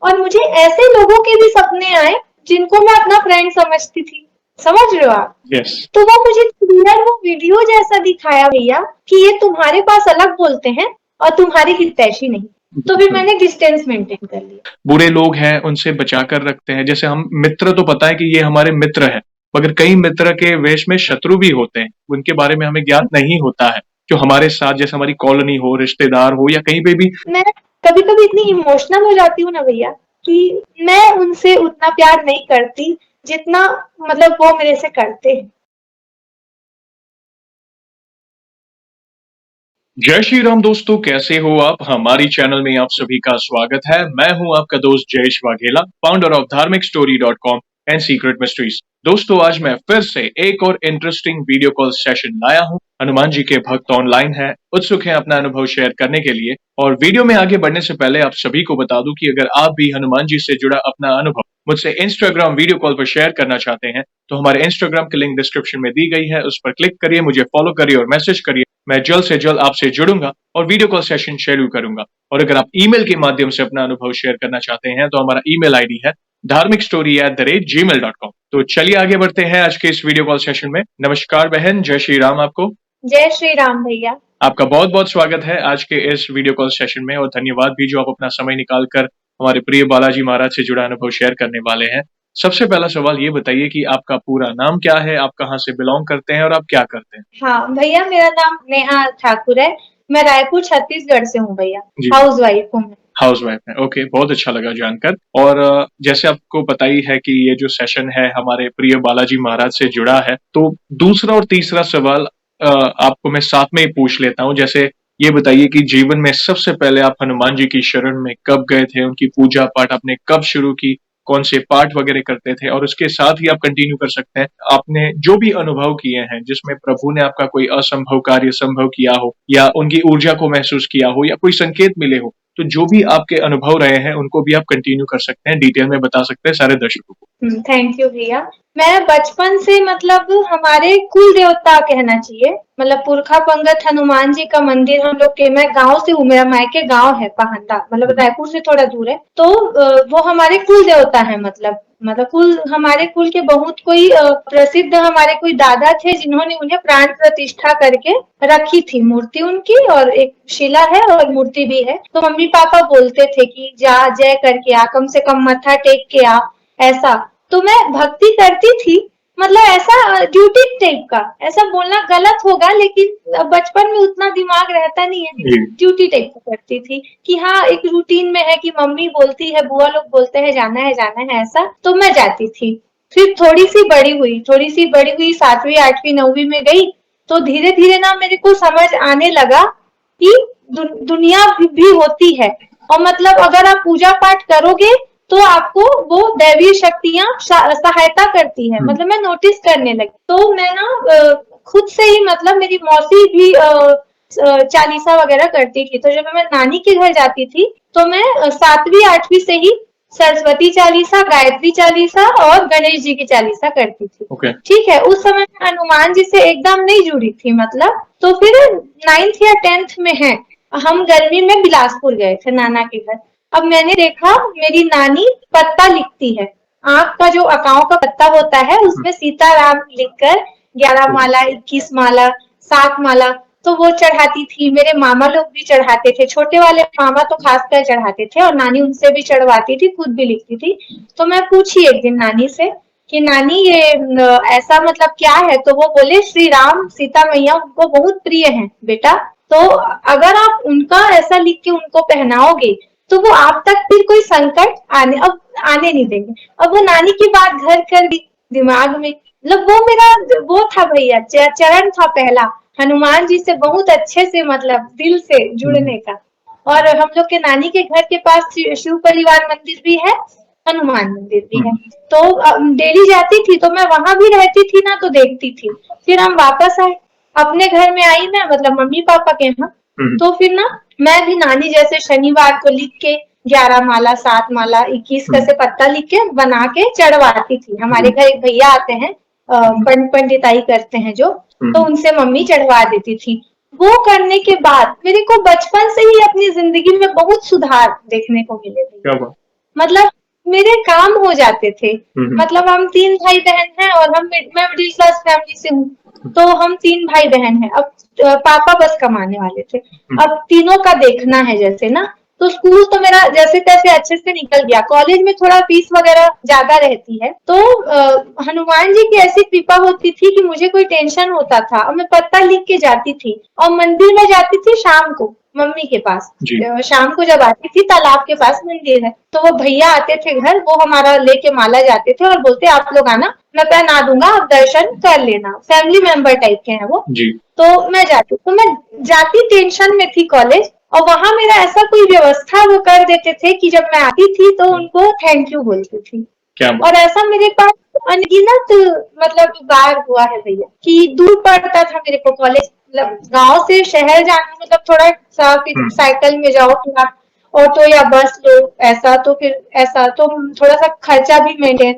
और मुझे ऐसे लोगों के भी सपने आए जिनको मैं अपना फ्रेंड समझती थी। समझ रहे हो आप? यस। तो वो मुझे क्लियर वो वीडियो जैसा दिखाया भैया कि ये तुम्हारे पास अलग बोलते हैं और तुम्हारी हितैषी नहीं। तो फिर मैंने डिस्टेंस मेंटेन कर लिया। बुरे लोग हैं उनसे बचा कर रखते हैं। जैसे हम मित्र तो पता है कि ये हमारे मित्र है, मगर कई मित्र के वेश में शत्रु भी होते हैं, उनके बारे में हमें ज्ञात नहीं होता है, जो हमारे साथ जैसे हमारी कॉलोनी हो, रिश्तेदार हो या कहीं पे भी। मैं कभी कभी इतनी इमोशनल हो जाती हूँ ना भैया कि मैं उनसे उतना प्यार नहीं करती जितना मतलब वो मेरे से करते हैं। जय श्री राम दोस्तों, कैसे हो आप? हमारी चैनल में आप सभी का स्वागत है। मैं हूं आपका दोस्त जयेश वाघेला, फाउंडर ऑफ धार्मिकस्टोरी.com एंड सीक्रेट मिस्ट्रीज। दोस्तों, आज मैं फिर से एक और इंटरेस्टिंग वीडियो कॉल सेशन लाया हूं। हनुमान जी के भक्त ऑनलाइन हैं, उत्सुक हैं अपना अनुभव शेयर करने के लिए। और वीडियो में आगे बढ़ने से पहले आप सभी को बता दूं कि अगर आप भी हनुमान जी से जुड़ा अपना अनुभव मुझसे इंस्टाग्राम वीडियो कॉल पर शेयर करना चाहते हैं तो हमारे इंस्टाग्राम की लिंक डिस्क्रिप्शन में दी गई है, उस पर क्लिक करिए, मुझे फॉलो करिए और मैसेज करिए। मैं जल्द से जल्द आपसे जुड़ूंगा और वीडियो कॉल सेशन शेड्यूल करूंगा। और अगर आप ईमेल के माध्यम से अपना अनुभव शेयर करना चाहते हैं तो हमारा ईमेल आईडी है dharmikstory@gmail.com। तो चलिए आगे बढ़ते हैं आज के इस वीडियो कॉल सेशन में। नमस्कार बहन, जय श्री राम आपको। जय श्री राम भैया। आपका बहुत बहुत स्वागत है आज के इस वीडियो कॉल सेशन में, और धन्यवाद भी जो आप अपना समय निकाल कर हमारे प्रिय बालाजी महाराज से जुड़ा अनुभव शेयर करने वाले हैं। सबसे पहला सवाल ये बताइए कि आपका पूरा नाम क्या है, आप कहाँ से बिलोंग करते हैं और आप क्या करते हैं? हाँ भैया, मेरा नाम नेहा ठाकुर है। मैं रायपुर छत्तीसगढ़ से हूँ भैया। जी। हाउस वाइफ हूँ मैं। हाउस वाइफ है, ओके, बहुत अच्छा लगा जानकर। और जैसे आपको पता ही है कि ये जो सेशन है हमारे प्रिय बालाजी महाराज से जुड़ा है, तो दूसरा और तीसरा सवाल आपको मैं साथ में ही पूछ लेता हूँ। जैसे ये बताइए कि जीवन में सबसे पहले आप हनुमान जी की शरण में कब गए थे, उनकी पूजा पाठ आपने कब शुरू की, कौन से पाठ वगैरह करते थे, और उसके साथ ही आप कंटिन्यू कर सकते हैं आपने जो भी अनुभव किए हैं जिसमें प्रभु ने आपका कोई असंभव कार्य संभव किया हो, या उनकी ऊर्जा को महसूस किया हो, या कोई संकेत मिले हो, तो जो भी आपके अनुभव रहे हैं उनको भी आप कंटिन्यू कर सकते हैं, डिटेल में बता सकते हैं सारे दर्शकों को। थैंक यू भैया। मैं बचपन से मतलब हमारे कुल देवता कहना चाहिए, मतलब पुरखा पंगत हनुमान जी का मंदिर हम लोग के, मैं गांव से हूँ, मेरा मायके गांव है पहंदा, मतलब रायपुर से थोड़ा दूर है। तो वो हमारे कुल देवता है, मतलब कुल हमारे कुल के बहुत कोई प्रसिद्ध हमारे कोई दादा थे जिन्होंने उन्हें प्राण प्रतिष्ठा करके रखी थी मूर्ति उनकी, और एक शिला है और मूर्ति भी है। तो मम्मी पापा बोलते थे कि जा जय करके आ, कम से कम मत्था टेक के आ, ऐसा। तो मैं भक्ति करती थी, मतलब ऐसा ड्यूटी टाइप का, ऐसा बोलना गलत होगा लेकिन बचपन में उतना दिमाग रहता नहीं है, ड्यूटी टाइप का करती थी कि हाँ एक रूटीन में है कि मम्मी बोलती है, बुआ लोग बोलते हैं जाना है ऐसा, तो मैं जाती थी। फिर थोड़ी सी बड़ी हुई 7वीं 8वीं 9वीं में गई, तो धीरे धीरे ना मेरे को समझ आने लगा कि दुनिया भी होती है, और मतलब अगर आप पूजा पाठ करोगे तो आपको वो दैवीय शक्तियां सहायता करती है, मतलब मैं नोटिस करने लगी। तो मैं ना खुद से ही, मतलब मेरी मौसी भी चालीसा वगैरह करती थी, तो जब मैं नानी के घर जाती थी तो मैं 7वीं 8वीं से ही सरस्वती चालीसा, गायत्री चालीसा और गणेश जी की चालीसा करती थी। okay. ठीक है, उस समय मैं हनुमान जी से एकदम नहीं जुड़ी थी, मतलब। तो फिर 9th या 10th में है, हम गर्मी में बिलासपुर गए थे नाना के घर। अब मैंने देखा मेरी नानी पत्ता लिखती है, आंख का जो अकाओं का पत्ता होता है उसमें सीताराम लिखकर 11 माला, 21 माला, 7 माला, तो वो चढ़ाती थी। मेरे मामा लोग भी चढ़ाते थे, छोटे वाले मामा तो खासकर चढ़ाते थे, और नानी उनसे भी चढ़वाती थी, खुद भी लिखती थी। तो मैं पूछी एक दिन नानी से कि नानी ये ऐसा मतलब क्या है, तो वो बोले श्री राम सीता मैया उनको बहुत प्रिय हैं बेटा, तो अगर आप उनका ऐसा लिख के उनको पहनाओगे तो वो आप तक फिर कोई संकट आने नहीं देंगे। अब वो नानी की बात घर कर दी दिमाग में, मतलब वो मेरा वो था भैया, चरण था पहला हनुमान जी से बहुत अच्छे से, मतलब दिल से जुड़ने का। और हम लोग के नानी के घर के पास शिव परिवार मंदिर भी है, हनुमान मंदिर भी है, तो डेली जाती थी, तो मैं वहां भी रहती थी ना, तो देखती थी। फिर हम वापस आए, अपने घर में आई मैं, मतलब मम्मी पापा के यहाँ। तो फिर ना मैं भी नानी जैसे शनिवार को लिख के 11 माला, 7 माला, 21 कैसे पत्ता लिख के बना के चढ़वाती थी। हमारे घर एक भैया आते हैं, पंडिताई करते हैं जो, तो उनसे मम्मी चढ़वा देती थी। वो करने के बाद मेरे को बचपन से ही अपनी जिंदगी में बहुत सुधार देखने को मिले। मतलब मेरे काम हो जाते थे। मतलब हम 3 भाई-बहन हैं और मैं मिडिल क्लास फैमिली से हूँ, तो हम 3 भाई-बहन हैं। अब पापा बस कमाने वाले थे। अब तीनों का देखना है जैसे ना, तो स्कूल तो मेरा जैसे-तैसे अच्छे से निकल गया। कॉलेज में थोड़ा फीस वगैरह ज़्यादा रहती है, तो हनुमान जी की ऐसी कृपा होती थी कि मुझे कोई टेंशन होता था और मैं पत्ता लिख के जाती थी और मंदिर में जाती थी शाम को मम्मी के पास। जी। शाम को जब आती थी, तालाब के पास मंदिर है, तो वो भैया आते थे घर, वो हमारा लेके माला जाते थे और बोलते आप लोग आना, मैं पहना दूंगा, आप दर्शन कर लेना। फैमिली मेंबर टाइप के हैं वो। जी। तो मैं जाती टेंशन में थी कॉलेज, और वहां मेरा ऐसा कोई व्यवस्था वो कर देते थे कि जब मैं आती थी तो उनको थैंक यू बोलती थी। क्या बात। और ऐसा मेरे पास अनगिनत मतलब बार हुआ है भैया, कि दूर पड़ता था मेरे को कॉलेज, मतलब गांव से शहर जाना, मतलब थोड़ा सा, फिर साइकिल में जाओ, थोड़ा ऑटो या बस लो, ऐसा तो फिर ऐसा तो थोड़ा सा खर्चा भी मेंटेन।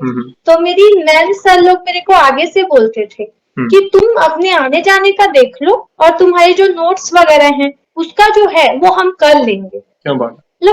तो मेरी नैन सर लोग मेरे को आगे से बोलते थे कि तुम अपने आने जाने का देख लो, और तुम्हारे जो नोट्स वगैरह हैं उसका जो है वो हम कर लेंगे। क्या बात। ये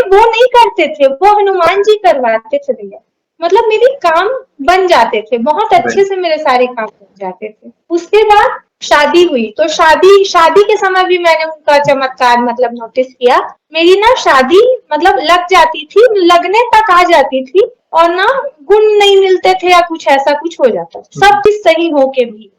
वो नहीं करते थे, वो हनुमान जी करवाते थे भैया। मतलब मेरे काम बन जाते थे, बहुत अच्छे से मेरे सारे काम बन जाते थे। उसके बाद शादी हुई, तो शादी शादी के समय भी मैंने उनका चमत्कार मतलब नोटिस किया। मेरी ना शादी मतलब लग जाती थी, लगने तक आ जाती थी, और ना गुण नहीं मिलते थे या कुछ ऐसा कुछ हो जाता था, सब चीज सही हो के भी।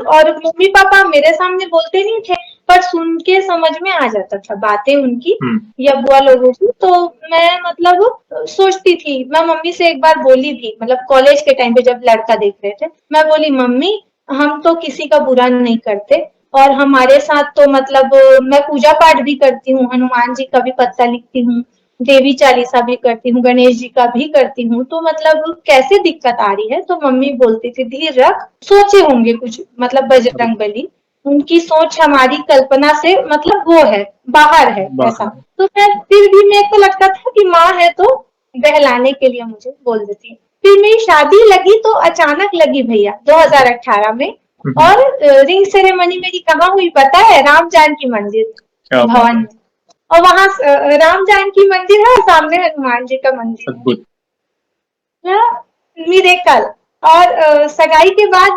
और मम्मी पापा मेरे सामने बोलते नहीं थे, पर सुन के समझ में आ जाता था बातें उनकी या बुआ लोगों की। तो मैं मतलब सोचती थी, मैं मम्मी से एक बार बोली भी, मतलब कॉलेज के टाइम पे जब लड़का देख रहे थे, मैं बोली मम्मी हम तो किसी का बुरा नहीं करते, और हमारे साथ तो मतलब मैं पूजा पाठ भी करती हूँ, हनुमान जी का भी पत्ता लिखती हूँ, देवी चालीसा भी करती हूँ, गणेश जी का भी करती हूँ, तो मतलब कैसे दिक्कत आ रही है? तो मम्मी बोलती थी धीर रख, सोचे होंगे कुछ, मतलब बजरंगबली, उनकी सोच हमारी कल्पना से मतलब वो है, बाहर है ऐसा। तो फिर भी मेरे को लगता था कि माँ है तो बहलाने के लिए मुझे बोल देती है। फिर मेरी शादी लगी तो अचानक लगी भैया 2018 में, और रिंग सेरेमनी मेरी कहाँ हुई पता है? राम जानकी मंदिर भवन में। और वहां राम जानकी मंदिर है और सामने हनुमान जी का मंदिर है। अद्भुत। मिरेकल। और सगाई के बाद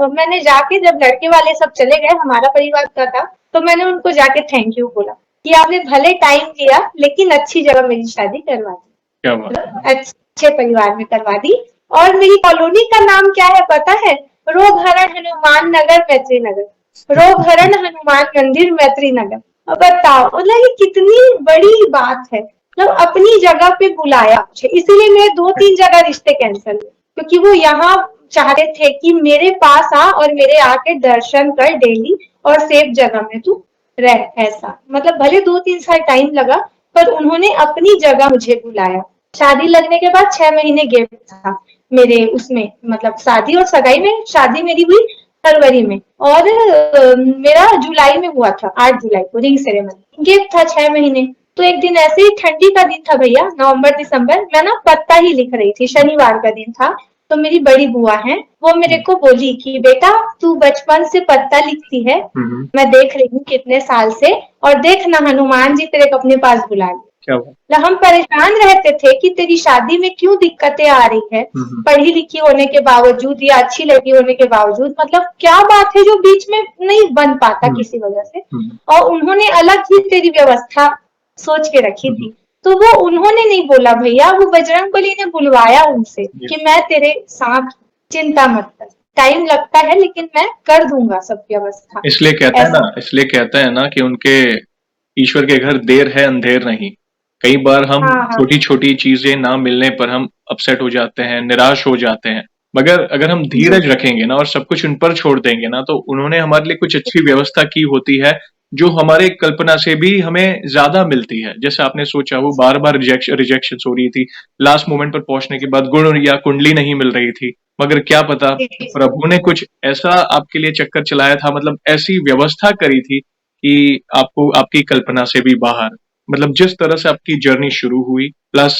मैंने जाके, जब लड़के वाले सब चले गए, हमारा परिवार का था, तो मैंने उनको जाके थैंक यू बोला कि आपने भले टाइम लिया लेकिन अच्छी जगह मेरी शादी करवा दी, क्या बात। अच्छे परिवार में करवा दी। और मेरी कॉलोनी का नाम क्या है पता है? रोगहरण हनुमान नगर मैत्री नगर, रोगहरण हनुमान मंदिर मैत्री नगर। अब बताओ, मतलब ये कितनी बड़ी बात है। मतलब अपनी जगह पे बुलाया मुझे, इसीलिए मेरे 2-3 जगह रिश्ते कैंसिल हुए, क्योंकि वो यहाँ चाहते थे कि मेरे पास आ और मेरे आके दर्शन कर डेली, और सेफ जगह में तू रह, ऐसा। मतलब भले 2-3 साल टाइम लगा, पर उन्होंने अपनी जगह मुझे बुलाया। शादी लगने के बाद 6 महीने गैप था मेरे उसमें, मतलब शादी और सगाई में। शादी मेरी हुई फरवरी में, और मेरा जुलाई में हुआ था, 8 जुलाई को रिंग सेरेमनी। गैप था 6 महीने। तो एक दिन ऐसे ही ठंडी का दिन था भैया, नवंबर दिसंबर, मैं ना पत्ता ही लिख रही थी, शनिवार का दिन था। तो मेरी बड़ी बुआ है, वो मेरे को बोली कि बेटा तू बचपन से पत्ता लिखती है, मैं देख रही हूँ कितने साल से, और देख ना हनुमान जी तेरे को अपने पास बुला लिए। मतलब हम परेशान रहते थे कि तेरी शादी में क्यों दिक्कतें आ रही है, पढ़ी लिखी होने के बावजूद या अच्छी लड़की होने के बावजूद, मतलब क्या बात है जो बीच में नहीं बन पाता किसी वजह से। और उन्होंने अलग ही तेरी व्यवस्था सोच के रखी थी। तो वो उन्होंने नहीं बोला भैया, वो बजरंगबली ने बुलवाया उनसे कि मैं तेरे साथ, चिंता मत कर, टाइम लगता है लेकिन मैं कर दूंगा सब व्यवस्था। इसलिए कहते हैं ना कि उनके ईश्वर के घर देर है अंधेर नहीं। कई बार हम छोटी छोटी चीजें ना मिलने पर हम अपसेट हो जाते हैं, निराश हो जाते हैं, मगर अगर हम धीरज रखेंगे ना और सब कुछ उन पर छोड़ देंगे ना, तो उन्होंने हमारे लिए कुछ अच्छी व्यवस्था की होती है जो हमारे कल्पना से भी हमें ज्यादा मिलती है। जैसे आपने सोचा वो बार बार रिजेक्शन हो रही थी, लास्ट मोमेंट पर पहुंचने के बाद गुण या कुंडली नहीं मिल रही थी, मगर क्या पता प्रभु ने कुछ ऐसा आपके लिए चक्कर चलाया था, मतलब ऐसी व्यवस्था करी थी कि आपको आपकी कल्पना से भी बाहर, मतलब जिस तरह से आपकी जर्नी शुरू हुई, प्लस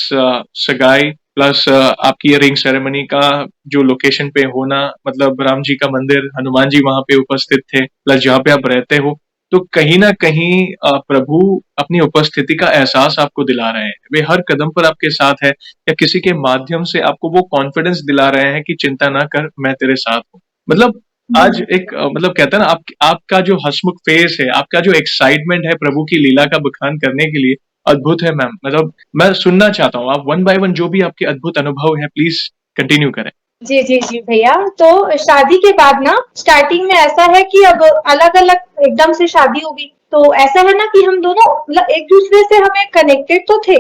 सगाई, प्लस आपकी रिंग सेरेमनी का जो लोकेशन पे होना, मतलब राम जी का मंदिर, हनुमान जी वहां पे उपस्थित थे, प्लस जहाँ पे आप रहते हो, तो कहीं ना कहीं प्रभु अपनी उपस्थिति का एहसास आपको दिला रहे हैं, वे हर कदम पर आपके साथ है, या किसी के माध्यम से आपको वो कॉन्फिडेंस दिला रहे हैं कि चिंता ना कर, मैं तेरे साथ हूँ। मतलब आज एक मतलब कहते हैं ना, आपका जो हंसमुख फेस है, आपका जो एक्साइटमेंट है प्रभु की लीला का बखान करने के लिए, अद्भुत है मैम। मतलब मैं सुनना चाहता हूँ, आप वन बाय वन जो भी आपके अद्भुत अनुभव है प्लीज कंटिन्यू करें। जी जी जी भैया। तो शादी के बाद ना स्टार्टिंग में ऐसा है कि अब अलग अलग एकदम से शादी होगी, तो ऐसा है ना कि हम दोनों मतलब एक दूसरे से हमें कनेक्टेड तो थे,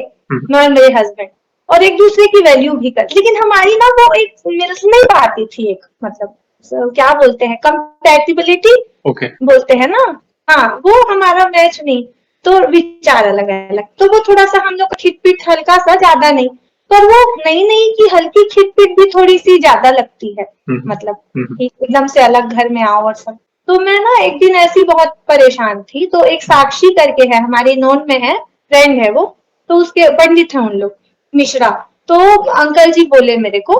मैं और मेरे हस्बैंड, और एक दूसरे की वैल्यू भी कर, लेकिन हमारी ना वो एक मिल नहीं पाती थी, एक मतलब क्या बोलते हैं, कंपैटिबिलिटी ओके। बोलते हैं ना, हाँ वो हमारा मैच नहीं, तो विचार अलग अलग, तो वो थोड़ा सा हम लोग का खिटपिट हल्का सा, ज्यादा नहीं, पर वो नहीं नहीं कि हल्की खिटपिट भी थोड़ी सी ज्यादा लगती है, मतलब कि एकदम से अलग घर में आओ और सब। तो मैं ना एक दिन ऐसी बहुत परेशान थी, तो एक साक्षी करके है, हमारे नोन में है, फ्रेंड है वो, तो उसके पंडित है उन लोग, मिश्रा। तो अंकल जी बोले मेरे को,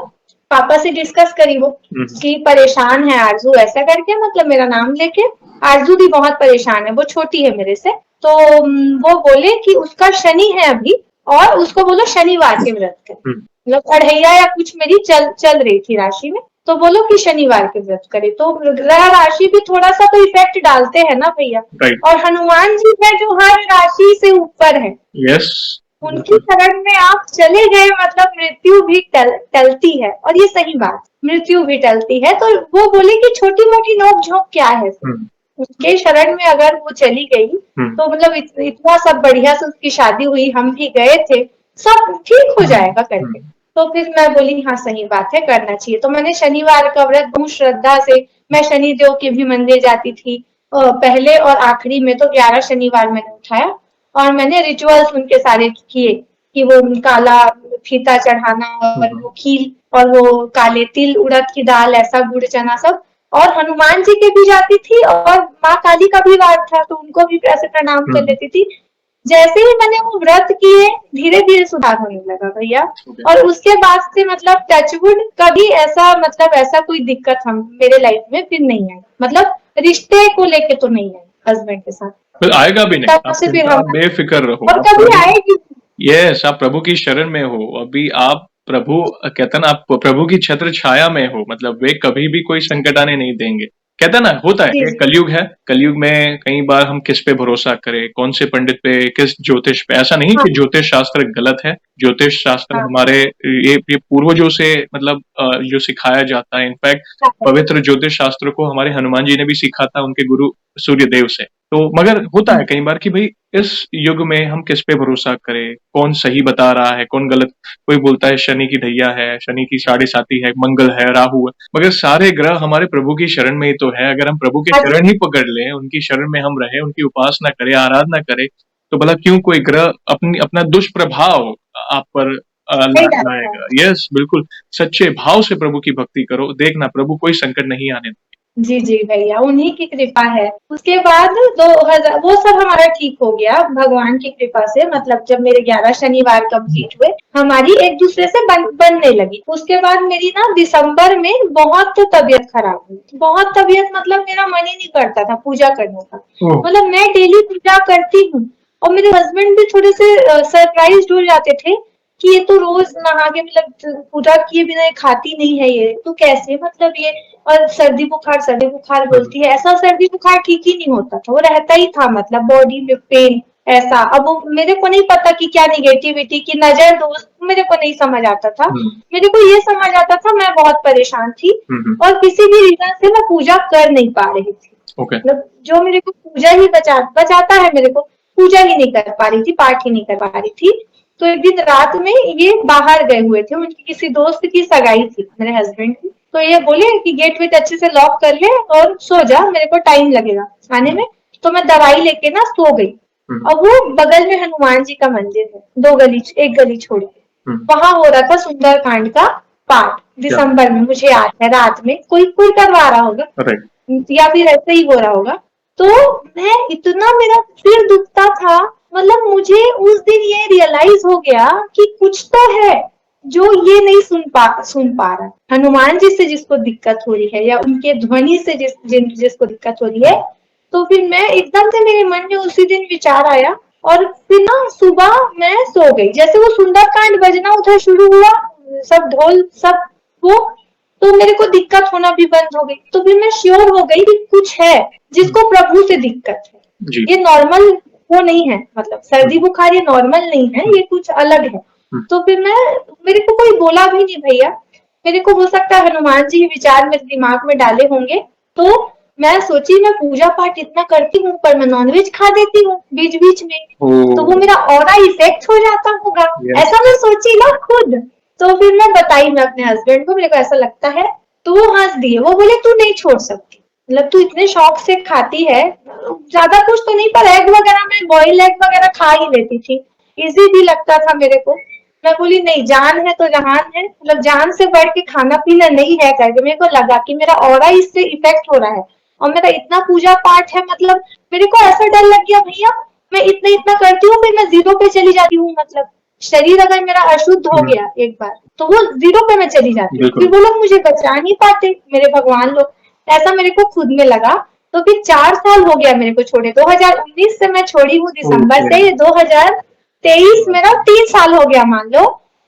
पापा से डिस्कस करी वो कि परेशान है आरजू, ऐसा करके मतलब मेरा नाम लेके, आरजू भी बहुत परेशान है, वो छोटी है मेरे से। तो वो बोले कि उसका शनि है अभी, और उसको बोलो शनिवार के व्रत कर, मतलब अढ़ैया या कुछ मेरी चल रही थी राशि में, तो बोलो कि शनिवार के व्रत करे। तो ग्रह राशि भी थोड़ा सा तो इफेक्ट डालते हैं ना भैया, और हनुमान जी है जो हर राशि से ऊपर है, यस, उनकी शरण में आप चले गए मतलब मृत्यु भी टलती है, और ये सही बात, मृत्यु भी टलती है। तो वो बोले कि छोटी मोटी नोक झोंक क्या है, उनके शरण में अगर वो चली गई तो मतलब इतना सब बढ़िया से उसकी शादी हुई, हम भी गए थे, सब ठीक हो जाएगा करके। तो फिर मैं बोली हाँ सही बात है, करना चाहिए। तो मैंने शनिवार का व्रत बहुत श्रद्धा से, मैं शनिदेव के भी मंदिर जाती थी, पहले और आखिरी में तो 11 शनिवार मैंने उठाया, और मैंने रिचुअल्स उनके सारे किए कि वो काला फीता चढ़ाना, और वो खील, और वो काले तिल, उड़द की दाल, ऐसा गुड़ चना सब, और हनुमान जी के भी जाती थी, और माँ काली का भी वार था तो उनको भी ऐसे प्रणाम कर लेती थी। जैसे ही मैंने वो व्रत किए, धीरे धीरे सुधार होने लगा भैया, और उसके बाद से मतलब टचवुड कभी ऐसा मतलब ऐसा कोई दिक्कत हम मेरे लाइफ में फिर नहीं आई, मतलब रिश्ते को लेके तो नहीं आई हस्बैंड के साथ, फिर आएगा भी नहीं, तब से फिर हम, बेफिक्र रहो, और कभी आएगी। यस, आप प्रभु की शरण में हो, अभी आप प्रभु कहते ना, आप प्रभु की छत्र छाया में हो, मतलब वे कभी भी कोई संकट आने नहीं देंगे। कहता ना, होता है, ये कलयुग है, कलयुग में कई बार हम किस पे भरोसा करें, कौन से पंडित पे, किस ज्योतिष पे। ऐसा नहीं कि ज्योतिष शास्त्र गलत है, ज्योतिष शास्त्र हमारे ये पूर्वजों से मतलब जो सिखाया जाता है, इनफैक्ट पवित्र ज्योतिष शास्त्र को हमारे हनुमान जी ने भी सीखा था उनके गुरु सूर्यदेव से। तो मगर होता है कई बार कि भाई इस युग में हम किस पे भरोसा करें, कौन सही बता रहा है, कौन गलत। कोई बोलता है शनि की ढैया है, शनि की 7.5 है, मंगल है, राहु है, मगर सारे ग्रह हमारे प्रभु की शरण में ही तो है। अगर हम प्रभु की शरण ही पकड़ लें, उनकी शरण में हम रहे, उनकी उपासना करें, आराधना करें, तो भला क्यों कोई ग्रह अपना दुष्प्रभाव आप पर लाएगा। यस, बिल्कुल, सच्चे भाव से प्रभु की भक्ति करो, देखना प्रभु कोई संकट नहीं आने देंगे। जी जी भैया, उन्हीं की कृपा है। उसके बाद 2000 वो सब हमारा ठीक हो गया भगवान की कृपा से, मतलब जब मेरे 11 शनिवार कंप्लीट हुए, हमारी एक दूसरे से बनने लगी। उसके बाद मेरी ना दिसंबर में बहुत तबीयत खराब हुई, बहुत तबीयत, मतलब मेरा मन ही नहीं करता था पूजा करने का, मतलब मैं डेली पूजा करती हूँ, और मेरे हस्बैंड भी थोड़े से सरप्राइज हो जाते थे कि ये तो रोज नहा के मतलब पूजा किए बिना ये खाती नहीं है, ये तो कैसे, मतलब ये, और सर्दी बुखार बोलती है, ऐसा सर्दी बुखार ठीक ही नहीं होता था, वो रहता ही था, मतलब बॉडी में पेन ऐसा। अब वो मेरे को नहीं पता कि क्या निगेटिविटी की नजर दोस्त, मेरे को नहीं समझ आता था, मेरे को ये समझ आता था मैं बहुत परेशान थी, और किसी भी रीजन से मैं पूजा कर नहीं पा रही थी, मतलब जो मेरे को पूजा ही बचाता है, मेरे को पूजा ही नहीं कर पा रही थी, पाठ ही नहीं कर पा रही थी। तो एक दिन रात में ये बाहर गए हुए थे, उनकी किसी दोस्त की सगाई थी मेरे हस्बैंड की, तो ये बोले कि गेट वेट अच्छे से लॉक कर ले और सो जा, मेरे को टाइम लगेगा आने में। तो मैं दवाई लेके ना सो गई, और वो बगल में हनुमान जी का मंदिर है, एक गली छोड़ के, वहां हो रहा था सुंदरकांड का पाठ दिसंबर में, मुझे याद है, रात में कोई करवा रहा होगा या फिर ऐसे ही हो रहा होगा। तो मैं इतना, मेरा सिर दुखता था, मतलब मुझे उस दिन ये रियलाइज हो गया कि कुछ तो है जो ये नहीं सुन पा रहा। हनुमान जी से जिसको दिक्कत हो रही है, या उनके ध्वनि से जिसको दिक्कत हो रही है, तो फिर मैं एकदम से मेरे मन में उसी दिन विचार आया और फिर ना सुबह मैं सो गई। जैसे वो सुंदरकांड बजना उधर शुरू हुआ, सब ढोल सब वो, तो मेरे को दिक्कत होना भी बंद हो गई। तो फिर मैं श्योर हो गई कि कुछ है जिसको प्रभु से दिक्कत है। जी। ये नॉर्मल वो नहीं है, मतलब सर्दी बुखार ये नॉर्मल नहीं है, ये कुछ अलग है। तो फिर मेरे को कोई बोला भी नहीं भैया, मेरे को हो सकता है हनुमान जी विचार मेरे दिमाग में डाले होंगे। तो मैं सोची मैं पूजा पाठ इतना करती हूँ पर मैं नॉनवेज खा देती हूँ बीच बीच में, तो वो मेरा ऑरा इफेक्ट हो जाता होगा, ऐसा मैं सोची ना खुद। तो फिर मैं बताई मैं अपने हस्बैंड को, मेरे को ऐसा लगता है। तो वो हंस दिए, वो बोले तू नहीं छोड़ सकती, मतलब तू इतने शौक से खाती है, ज्यादा कुछ तो नहीं पर एग वगैरह, मैं बॉयल एग वगैरह खा ही लेती थी, इजी भी लगता था मेरे को। मैं बोली नहीं, जान है तो जहान है, मतलब जान से बढ़ के खाना पीना नहीं है करके मेरे को लगा कि मेरा ऑरा इससे इफेक्ट हो रहा है। और मेरा इतना पूजा पाठ है, मतलब मेरे को ऐसा डर लग गया भैया, मैं इतना इतना करती हूँ फिर मैं जीरो पे चली जाती हूँ, मतलब शरीर अगर मेरा अशुद्ध हो गया एक बार तो वो जीरो पे मैं चली जाती हूँ, फिर वो लोग मुझे बचा नहीं पाते, मेरे भगवान लोग, ऐसा मेरे को खुद में लगा। तो फिर 4 साल हो गया मेरे को छोड़े, 2019 से मैं छोड़ी हूँ दिसंबर से, 2023 मेरा 3 साल हो गया मान लो।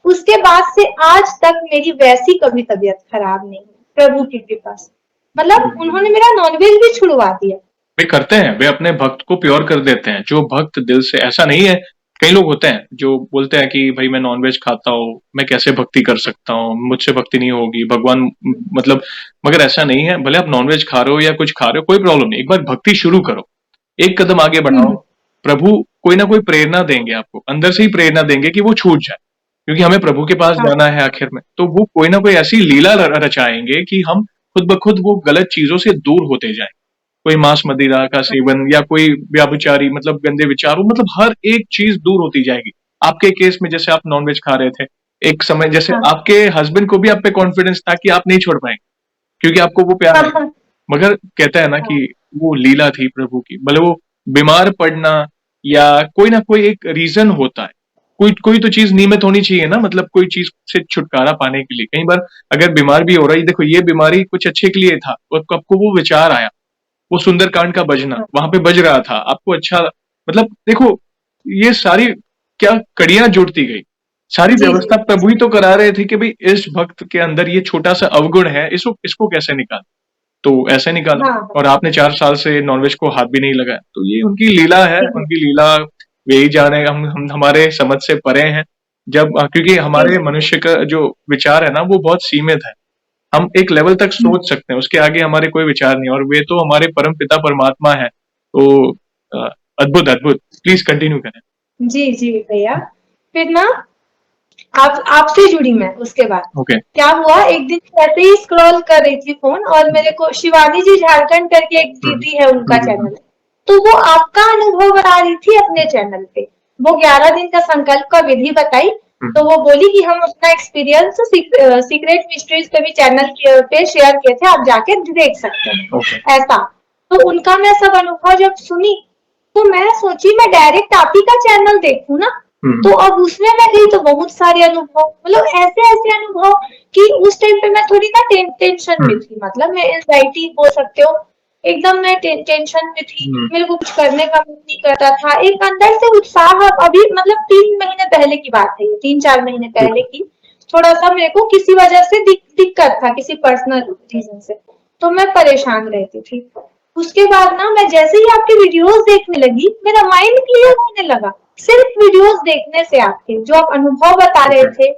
उसके बाद से आज तक मेरी वैसी कभी तबीयत खराब नहीं हुई, प्रभु की कृपा से। मतलब उन्होंने मेरा नॉनवेज भी छुड़वा दिया। वे करते हैं, वे अपने भक्त को प्योर कर देते हैं। जो भक्त दिल से, ऐसा नहीं है, कई लोग होते हैं जो बोलते हैं कि भाई मैं नॉनवेज खाता हूँ, मैं कैसे भक्ति कर सकता हूँ, मुझसे भक्ति नहीं होगी, भगवान मतलब, मगर ऐसा नहीं है। भले आप नॉनवेज खा रहे हो या कुछ खा रहे हो, कोई प्रॉब्लम नहीं, एक बार भक्ति शुरू करो, एक कदम आगे बढ़ाओ, प्रभु कोई ना कोई प्रेरणा देंगे आपको, अंदर से ही प्रेरणा देंगे कि वो छूट जाए, क्योंकि हमें प्रभु के पास जाना है आखिर में। तो वो कोई ना कोई ऐसी लीला रचाएंगे कि हम खुद ब खुद वो गलत चीजों से दूर होते जाएं। कोई मांस मदिरा का सेवन या कोई व्याभिचारी, मतलब गंदे विचारों, मतलब हर एक चीज दूर होती जाएगी। आपके केस में जैसे आप नॉनवेज खा रहे थे, एक समय जैसे आपके हस्बैंड को भी आप पे कॉन्फिडेंस था कि आप नहीं छोड़ पाएंगे क्योंकि आपको वो प्यार है। मगर कहता है ना कि वो लीला थी प्रभु की, भले वो बीमार पड़ना या कोई ना कोई एक रीजन होता है, कोई कोई तो चीज नियमित होनी चाहिए ना, मतलब कोई चीज से छुटकारा पाने के लिए। कई बार अगर बीमार भी हो रहा है, देखो ये बीमारी कुछ अच्छे के लिए था, और आपको वो विचार आया, वो सुंदरकांड का बजना वहां पे बज रहा था, आपको अच्छा, मतलब देखो ये सारी क्या कड़ियां जुड़ती गई, सारी व्यवस्था प्रभु ही तो करा रहे थे कि भाई इस भक्त के अंदर ये छोटा सा अवगुण है, इसको कैसे निकाल, तो ऐसे निकाला। और आपने 4 साल से नॉनवेज को हाथ भी नहीं लगाया, तो ये उनकी लीला है, उनकी लीला वे ही जाने, हम हमारे समझ से परे हैं। जब क्योंकि हमारे मनुष्य का जो विचार है ना वो बहुत सीमित है, हम एक लेवल तक सोच सकते हैं, उसके आगे हमारे कोई विचार नहीं, और वे तो हमारे परम पिता परमात्मा है। तो अद्भुत अद्भुत, प्लीज कंटिन्यू करें। जी जी भैया, फिर ना आपसे जुड़ी मैं उसके बाद। क्या हुआ, एक दिन ऐसे ही स्क्रॉल कर रही थी फोन और मेरे को शिवानी जी झारखंड करके एक दीदी है, उनका चैनल है, तो वो आपका अनुभव बता रही थी अपने चैनल पे। वो 11 दिन का संकल्प का विधि बताई, तो वो बोली कि हम अपना एक्सपीरियंस सीक्रेट मिस्ट्रीज पे भी चैनल पे शेयर किए थे, आप जाके देख सकते हैं ऐसा। तो उनका मैं सब अनुभव जब सुनी तो मैं सोची मैं डायरेक्ट आप ही का चैनल देखूं ना। तो अब उसमें मैं गई तो बहुत सारे अनुभव, मतलब ऐसे ऐसे अनुभव कि उस टाइम पे मैं थोड़ी ना टेंशन में थी, मतलब मैं एंजाइटी बोल सकते हो, एकदम मैं टेंशन में थी, मेरे को कुछ करने का मन नहीं करता था, एक अंदर से उत्साह, अभी मतलब 3 महीने पहले की बात है, 3-4 महीने पहले की, थोड़ा सा मेरे को किसी वजह से दिक्कत था, किसी पर्सनल रीजन से, तो मैं परेशान रहती थी। उसके बाद ना मैं जैसे ही आपके वीडियोस देखने लगी, मेरा माइंड क्लियर होने लगा, सिर्फ वीडियोस देखने से। आपके जो आप अनुभव बता रहे थे,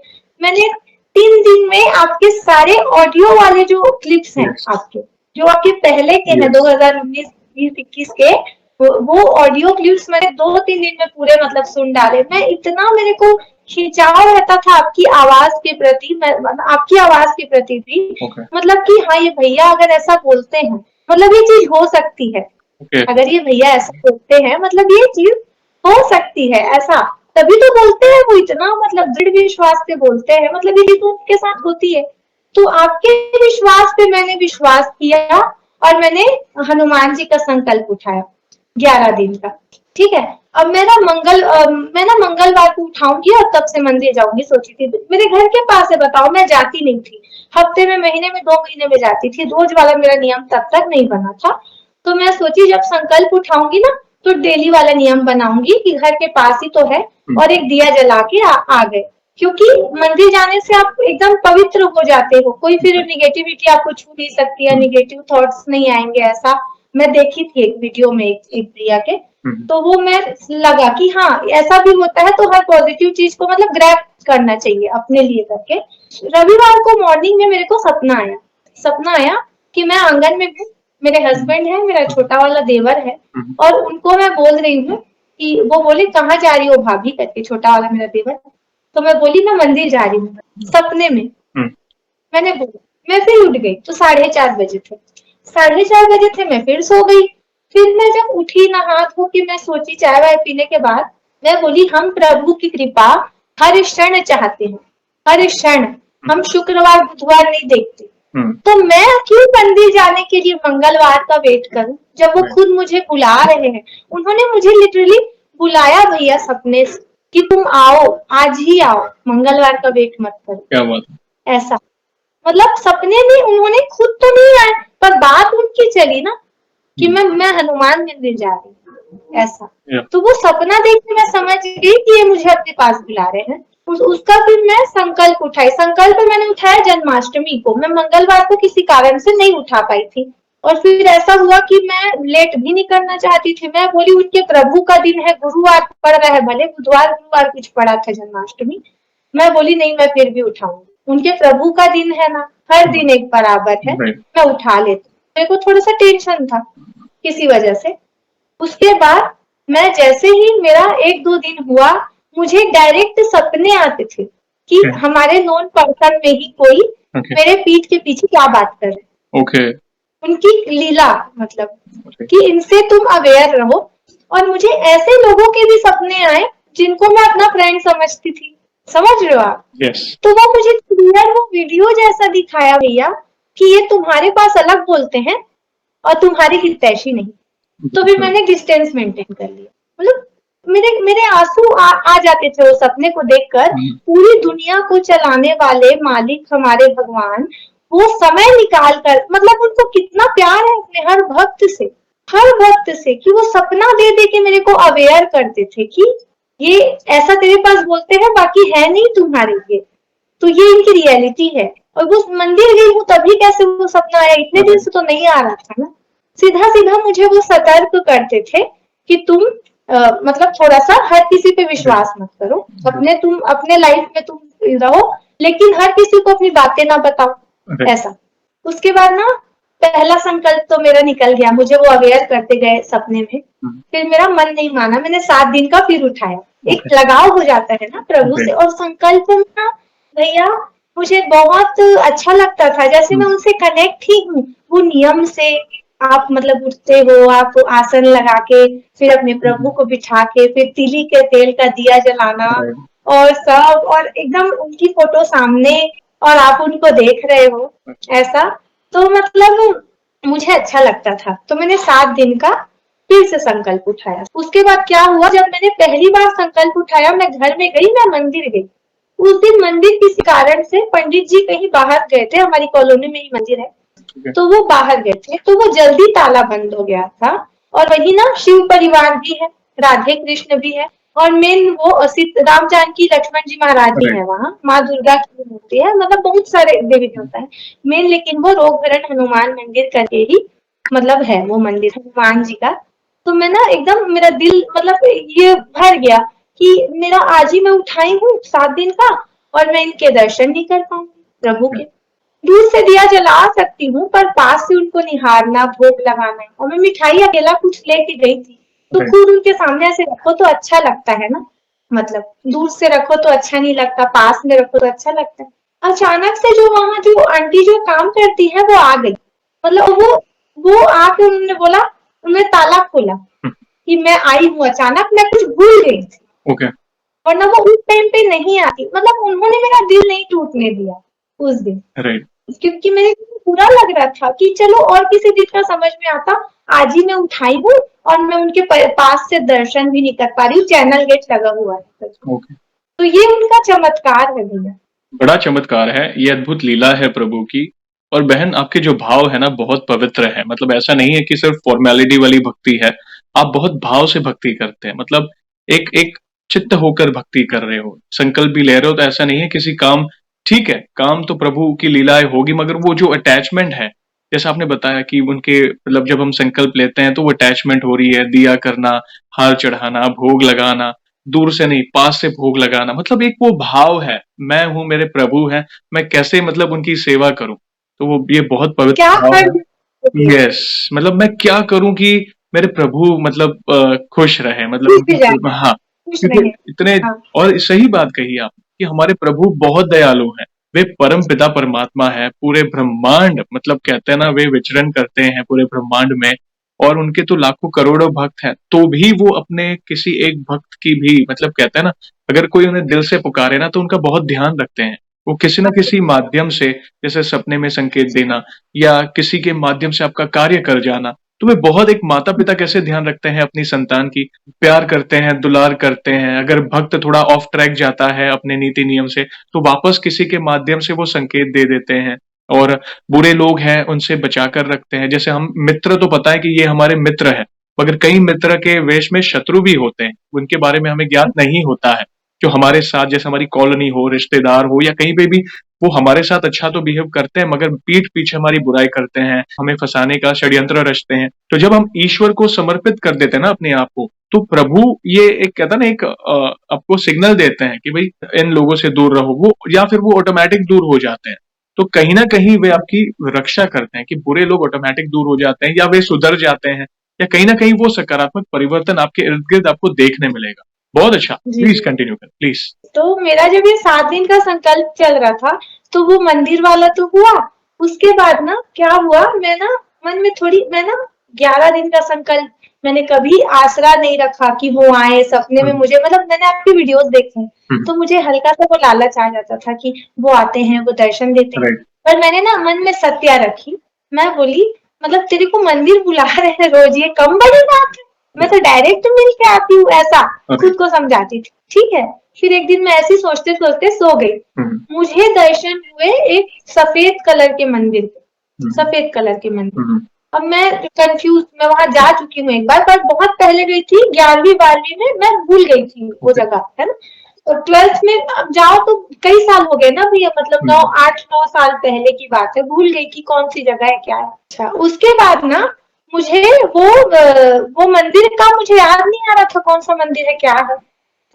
मैंने 3 दिन में आपके सारे ऑडियो वाले जो क्लिप्स हैं आपके, जो आपके पहले के हैं 2019, 20, 21 के, वो ऑडियो क्लिप्स मैंने 2-3 दिन में पूरे मतलब सुन डाले। मैं इतना, मेरे को खिंचाव रहता था आपकी आवाज के प्रति, आपकी आवाज के प्रति भी, मतलब कि हाँ ये भैया अगर ऐसा बोलते हैं मतलब ये चीज हो सकती है, अगर ये भैया ऐसा बोलते हैं मतलब ये चीज हो सकती है, ऐसा तभी तो बोलते हैं वो, इतना मतलब दृढ़ विश्वास से बोलते हैं, मतलब ये तो उनके साथ होती है। तो आपके विश्वास पे मैंने विश्वास किया और मैंने हनुमान जी का संकल्प उठाया 11 दिन का, ठीक है। अब मैं ना मंगलवार को उठाऊंगी और तब से मंदिर जाऊंगी सोची थी। मेरे घर के पास है, बताओ, मैं जाती नहीं थी, हफ्ते में, महीने में, 2 महीने में जाती थी, रोज वाला मेरा नियम तब तक नहीं बना था। तो मैं सोची जब संकल्प उठाऊंगी ना तो डेली वाला नियम बनाऊंगी कि घर के पास ही तो है और एक दिया जला के आ गए, क्योंकि मंदिर जाने से आप एकदम पवित्र हो जाते हो, कोई फिर निगेटिविटी आपको छू नहीं सकती है, निगेटिव थॉट्स नहीं आएंगे। ऐसा मैं देखी थी एक वीडियो में एक प्रिया के, तो वो मैं लगा कि हाँ ऐसा भी होता है, तो हर पॉजिटिव चीज को मतलब ग्रैब करना चाहिए अपने लिए करके। रविवार को मॉर्निंग में मेरे को सपना आया कि मैं आंगन में हूँ, मेरे हस्बैंड है, मेरा छोटा वाला देवर है, और उनको मैं बोल रही हूँ कि वो बोले कहाँ जा रही हो भाभी करके, छोटा वाला मेरा देवर। तो मैं बोली मैं मंदिर जा रही हूँ, सपने में मैंने बोला। मैं फिर उठ गई तो 4:30 बजे थे, 4:30 बजे थे, मैं फिर सो गई। फिर मैं जब उठी नहा धो के मैं सोची चाय वाय पीने के बाद, मैं बोली हम प्रभु की कृपा हर क्षण चाहते हैं, हर क्षण। हम शुक्रवार बुधवार नहीं देखते, तो मैं क्यों मंदिर जाने के लिए मंगलवार का वेट करूं जब वो खुद मुझे बुला रहे हैं। उन्होंने मुझे लिटरली बुलाया भैया सपने से कि तुम आओ, आज ही आओ, मंगलवार का वेट मत करो। क्या बात है। ऐसा मतलब सपने में उन्होंने खुद तो नहीं आए, पर बात उनकी चली ना कि मैं हनुमान मंदिर जा रही हूँ, ऐसा। तो वो सपना देख के मैं समझ गई कि ये मुझे अपने पास बुला रहे हैं। उसका फिर मैं संकल्प उठाई। संकल्प मैंने उठाया जन्माष्टमी को, मैं मंगलवार को किसी कारण से नहीं उठा पाई थी, और फिर ऐसा हुआ कि मैं लेट भी नहीं करना चाहती थी। मैं बोली उठ के प्रभु का दिन है, गुरुवार पड़ रहा है, भले बुधवार गुरुवार कुछ पड़ा था जन्माष्टमी, मैं बोली नहीं मैं फिर भी उठाऊंगी, उनके प्रभु का दिन है ना, हर दिन एक बराबर है, मैं उठा लेती। मेरे को थोड़ा सा टेंशन था किसी वजह से। उसके बाद मैं जैसे ही मेरा 1-2 दिन हुआ, मुझे डायरेक्ट सपने आते थे कि हमारे नॉन पर्सन में ही कोई मेरे पीठ के पीछे क्या बात कर रहे। उनकी लीला मतलब कि इनसे तुम अवेयर रहो। और मुझे ऐसे लोगों के भी सपने आए जिनको मैं अपना फ्रेंड समझती थी, समझ रहे हो आप। तो वो मुझे क्लियर वो वीडियो जैसा दिखाया भैया कि ये तुम्हारे पास अलग बोलते हैं और तुम्हारी हितैषी नहीं। तो फिर मैंने डिस्टेंस मेंटेन कर लिया। मतलब मेरे आंसू आ जाते थे वो सपने को देखकर। पूरी दुनिया को चलाने वाले मालिक हमारे भगवान, वो समय निकाल कर, मतलब उनको कितना प्यार है अपने हर भक्त से कि वो सपना दे दे के मेरे को अवेयर करते थे कि ये ऐसा तेरे पास बोलते हैं, बाकी है नहीं तुम्हारे लिए, तो ये इनकी रियलिटी है। और वो मंदिर गई हूँ तभी कैसे वो सपना आया, इतने दिन से तो नहीं आ रहा था ना। सीधा सीधा मुझे वो सतर्क करते थे कि तुम मतलब थोड़ा सा हर किसी पे विश्वास मत करो, तुम अपने लाइफ में तुम रहो, लेकिन हर किसी को अपनी बातें ना बताओ, ऐसा। उसके बाद ना पहला संकल्प तो मेरा निकल गया, मुझे वो अवेयर करते गए सपने में। फिर मेरा मन नहीं माना, मैंने 7 दिन का फिर उठाया। एक लगाव हो जाता है ना प्रभु से, और संकल्प में ना भैया मुझे बहुत अच्छा लगता था, जैसे मैं उनसे कनेक्ट ही हूँ। वो नियम से आप मतलब उठते हो, आप आसन लगा के फिर अपने प्रभु को बिठा के फिर तिली के तेल का दिया जलाना और सब, और एकदम उनकी फोटो सामने और आप उनको देख रहे हो, ऐसा। तो मतलब मुझे अच्छा लगता था, तो मैंने 7 दिन का फिर से संकल्प उठाया। उसके बाद क्या हुआ, जब मैंने पहली बार संकल्प उठाया, मैं घर में गई, मैं मंदिर गई। उस दिन मंदिर किसी कारण से पंडित जी कहीं बाहर गए थे, हमारी कॉलोनी में ही मंदिर है, तो वो बाहर गए थे, तो वो जल्दी ताला बंद हो गया था। और वही ना शिव परिवार भी है, राधे कृष्ण भी है, और मेन वो राम जानकी लक्ष्मण जी महाराज भी है वहाँ, माँ दुर्गा की मूर्ति है, मतलब बहुत सारे देवी देवता है मेन, लेकिन वो रोगहरण हनुमान मंदिर करके ही मतलब है वो मंदिर हनुमान जी का। तो मैं ना एकदम मेरा दिल मतलब ये भर गया कि मेरा आज ही मैं उठाई हूँ 7 दिन का, और मैं इनके दर्शन नहीं कर पाऊंगी प्रभु के। दूर से दिया जला सकती हूँ, पर पास से उनको निहारना, भोग लगाना, और मैं मिठाई अकेला कुछ लेके गई थी, तो खुद उनके सामने ऐसे रखो तो अच्छा लगता है ना, मतलब दूर से रखो तो अच्छा नहीं लगता, पास में रखो तो अच्छा लगता है। अचानक से जो वहाँ जो आंटी जो काम करती है वो आ गई, मतलब वो आके उन्होंने बोला, उन्होंने ताला खोला कि मैं आई हूँ अचानक, मैं कुछ भूल गई थी, वरना वो उस टाइम पे नहीं आती। मतलब उन्होंने मेरा दिल नहीं टूटने दिया उस दिन, क्योंकि मेरे पूरा लग रहा था कि चलो और किसी दिन का समझ में आता, आज ही मैं उठाई हूँ और मैं उनके पास से दर्शन भी नहीं कर पा रही हूँ, चैनल गेट लगा हुआ है। तो ये उनका चमत्कार है भैया, बड़ा चमत्कार है, ये अद्भुत लीला है प्रभु की। और बहन आपके जो भाव है ना बहुत पवित्र है, मतलब ऐसा नहीं है कि सिर्फ फॉर्मेलिटी वाली भक्ति है, आप बहुत भाव से भक्ति करते हैं, मतलब एक एक चित्त होकर भक्ति कर रहे हो, संकल्प भी ले रहे हो, तो ऐसा नहीं है किसी काम, ठीक है काम तो प्रभु की लीलाएं होगी, मगर वो जो अटैचमेंट है, जैसा आपने बताया कि उनके मतलब जब हम संकल्प लेते हैं तो वो अटैचमेंट हो रही है, दिया करना, हार चढ़ाना, भोग लगाना, दूर से नहीं पास से भोग लगाना, मतलब एक वो भाव है, मैं हूँ मेरे प्रभु हैं, मैं कैसे मतलब उनकी सेवा करूं, तो वो ये बहुत क्या पवित्र भाव कर है। दोगे? यस, मतलब मैं क्या करूं कि मेरे प्रभु मतलब खुश रहे, मतलब खुश भी जाए, उनकी, हाँ, खुश क्योंकि रहे। इतने, हाँ और सही बात कही आप कि हमारे प्रभु बहुत दयालु हैं, वे परम पिता परमात्मा है, पूरे ब्रह्मांड मतलब कहते हैं ना वे विचरण करते हैं पूरे ब्रह्मांड में, और उनके तो लाखों करोड़ों भक्त हैं, तो भी वो अपने किसी एक भक्त की भी मतलब कहते हैं ना, अगर कोई उन्हें दिल से पुकारे ना तो उनका बहुत ध्यान रखते हैं, वो किसी ना किसी माध्यम से, जैसे सपने में संकेत देना या किसी के माध्यम से आपका कार्य कर जाना, तो वे बहुत, एक माता पिता कैसे ध्यान रखते हैं अपनी संतान की, प्यार करते हैं, दुलार करते हैं, अगर भक्त थोड़ा ऑफ ट्रैक जाता है अपने नीति नियम से तो वापस किसी के माध्यम से वो संकेत दे देते हैं, और बुरे लोग हैं उनसे बचाकर रखते हैं, जैसे हम मित्र तो पता है कि ये हमारे मित्र है, मगर कई मित्र के वेश में शत्रु भी होते हैं, उनके बारे में हमें ज्ञात नहीं होता है, जो हमारे साथ जैसे हमारी कॉलोनी हो, रिश्तेदार हो या कहीं पे भी, वो हमारे साथ अच्छा तो बिहेव करते हैं मगर पीठ पीछे हमारी बुराई करते हैं, हमें फंसाने का षड्यंत्र रचते हैं, तो जब हम ईश्वर को समर्पित कर देते हैं ना अपने आप को, तो प्रभु ये एक कहता है ना एक आपको सिग्नल देते हैं कि भाई इन लोगों से दूर रहो, वो या फिर वो ऑटोमेटिक दूर हो जाते हैं, तो कहीं ना कहीं वे आपकी रक्षा करते हैं कि बुरे लोग ऑटोमेटिक दूर हो जाते हैं या वे सुधर जाते हैं, या कहीं ना कहीं वो सकारात्मक परिवर्तन आपके इर्द गिर्द आपको देखने मिलेगा। बहुत अच्छा, जी। प्लीज कंटिन्यू करें प्लीज। तो मेरा जब ये 7 दिन का संकल्प चल रहा था, तो वो मंदिर वाला तो हुआ। उसके बाद ना क्या हुआ, मैं ना मन में थोड़ी, मैं ना 11 दिन का संकल्प, मैंने कभी आसरा नहीं रखा कि वो आए सपने में मुझे, मतलब मैंने आपकी वीडियोस देखी हम्म, तो मुझे हल्का सा वो लालच आ जाता था कि वो आते हैं, वो दर्शन देते हैं। राइट, पर मैंने ना मन में सत्या रखी। मैं बोली, मतलब तेरे को मंदिर बुला रहे हैं रोज, ये कम बड़ी बात है, मैं तो डायरेक्ट मिल के आती हूँ, ऐसा ओके, खुद को समझाती थी। ठीक है, फिर एक दिन मैं ऐसी सोचते सोचते सो गई। मुझे दर्शन हुए एक सफेद कलर के मंदिर के, सफेद कलर के मंदिर। अब मैं कंफ्यूज, मैं वहां जा चुकी हूँ एक बार, पर बहुत पहले गई थी, 11वीं 12वीं में, मैं भूल गई थी वो जगह, है ना। और 12th में अब जाओ तो कई साल हो गए ना भैया, मतलब 8-9 साल पहले की बात है, भूल गई कि कौन सी जगह है क्या है। अच्छा, उसके बाद ना मुझे वो मंदिर का मुझे याद नहीं आ रहा था कौन सा मंदिर है क्या है।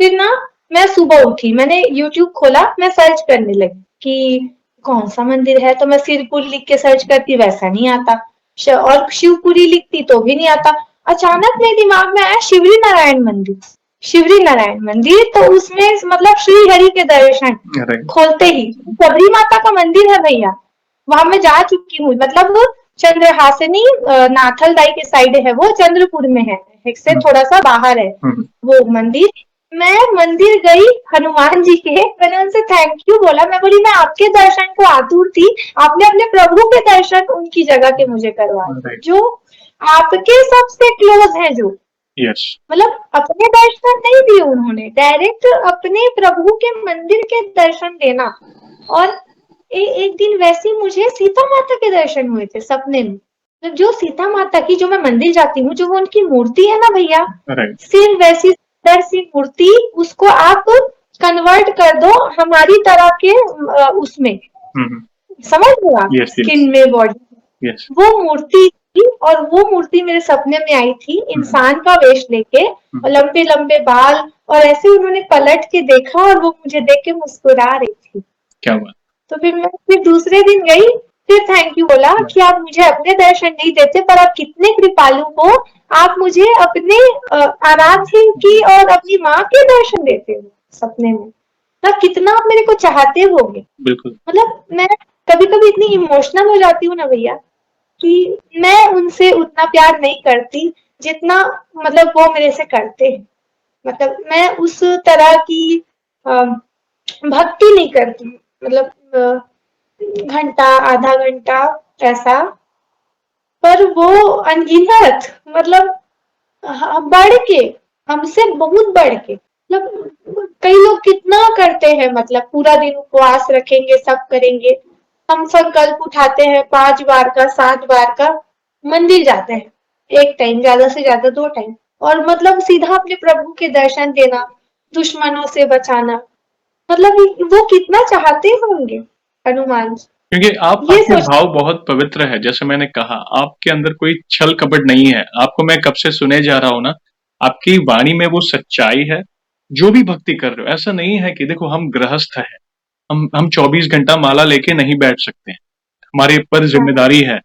फिर ना मैं सुबह उठी, मैंने यूट्यूब खोला, मैं सर्च करने लगी कि कौन सा मंदिर है, तो मैं सिरपुर लिख के सर्च करती, वैसा नहीं आता, और शिवपुरी लिखती तो भी नहीं आता। अचानक मेरे दिमाग में आया शिवरी नारायण मंदिर, शिवरी नारायण मंदिर, तो उसमें मतलब श्री हरि के दर्शन राइट, खोलते ही सबरी माता का मंदिर है भैया, वहां मैं जा चुकी हूँ, मतलब चंद्रहासिनी नाथल दाई के साइड है, वो चंद्रपुर में है, से थोड़ा सा बाहर है वो मंदिर। मैं मंदिर गई हनुमान जी के, मैंने उनसे थैंक यू बोला, मैं बोली मैं आपके दर्शन को आतुर थी, आपने अपने प्रभु के दर्शन उनकी जगह के मुझे करवाए, राइट, जो आपके सबसे क्लोज है, जो यस, मतलब अपने दर्शन नहीं दिए उन्होंने, डायरेक्ट अपने प्रभु के मंदिर के दर्शन देना। और एक दिन वैसे मुझे सीता माता के दर्शन हुए थे सपने में, मतलब जो सीता माता की, जो मैं मंदिर जाती हूँ, जो वो उनकी मूर्ति है ना भैया, राइट, सेम वैसी सुंदर सी मूर्ति, उसको आप कन्वर्ट कर दो हमारी तरह के उसमें, समझ लो आप, यस, यस, स्किन में, बॉडी, यस, वो मूर्ति थी। और वो मूर्ति मेरे सपने में आई थी इंसान का वेश लेके, और लंबे लंबे बाल, और ऐसे उन्होंने पलट के देखा और वो मुझे देख के मुस्कुरा रही थी। क्या बात, तो फिर मैं फिर दूसरे दिन गई, फिर थैंक यू बोला कि आप मुझे अपने दर्शन नहीं देते, पर आप कितने कृपालु हो, आप मुझे अपने आराध्य की और अपनी माँ के दर्शन देते हो सपने में, मतलब कितना आप मेरे को चाहते होगे। बिल्कुल, मतलब मैं कभी कभी इतनी इमोशनल हो जाती हूँ ना भैया, कि मैं उनसे उतना प्यार नहीं करती जितना मतलब वो मेरे से करते हैं, मतलब मैं उस तरह की भक्ति नहीं करती, मतलब घंटा आधा घंटा ऐसा, पर वो अनगिनत, मतलब बढ़ के, हमसे बहुत बढ़ के, मतलब कई लोग कितना करते हैं, मतलब पूरा दिन उपवास रखेंगे, सब करेंगे, हम संकल्प उठाते हैं 5 बार का 7 बार का, मंदिर जाते हैं 1 टाइम, ज्यादा से ज्यादा 2 टाइम, और मतलब सीधा अपने प्रभु के दर्शन देना, दुश्मनों से बचाना, मतलब वो कितना चाहते होंगे हनुमान जी। क्योंकि आप ये आपके सोच भाव बहुत पवित्र है, जैसे मैंने कहा आपके अंदर कोई छल कपट नहीं है। आपको मैं कब से सुने जा रहा हूं ना, आपकी वाणी में वो सच्चाई है। जो भी भक्ति कर रहे हो, ऐसा नहीं है कि देखो हम गृहस्थ हैं, हम 24 घंटा माला लेके नहीं बैठ सकते हैं। हमारे ऊपर हाँ, जिम्मेदारी है,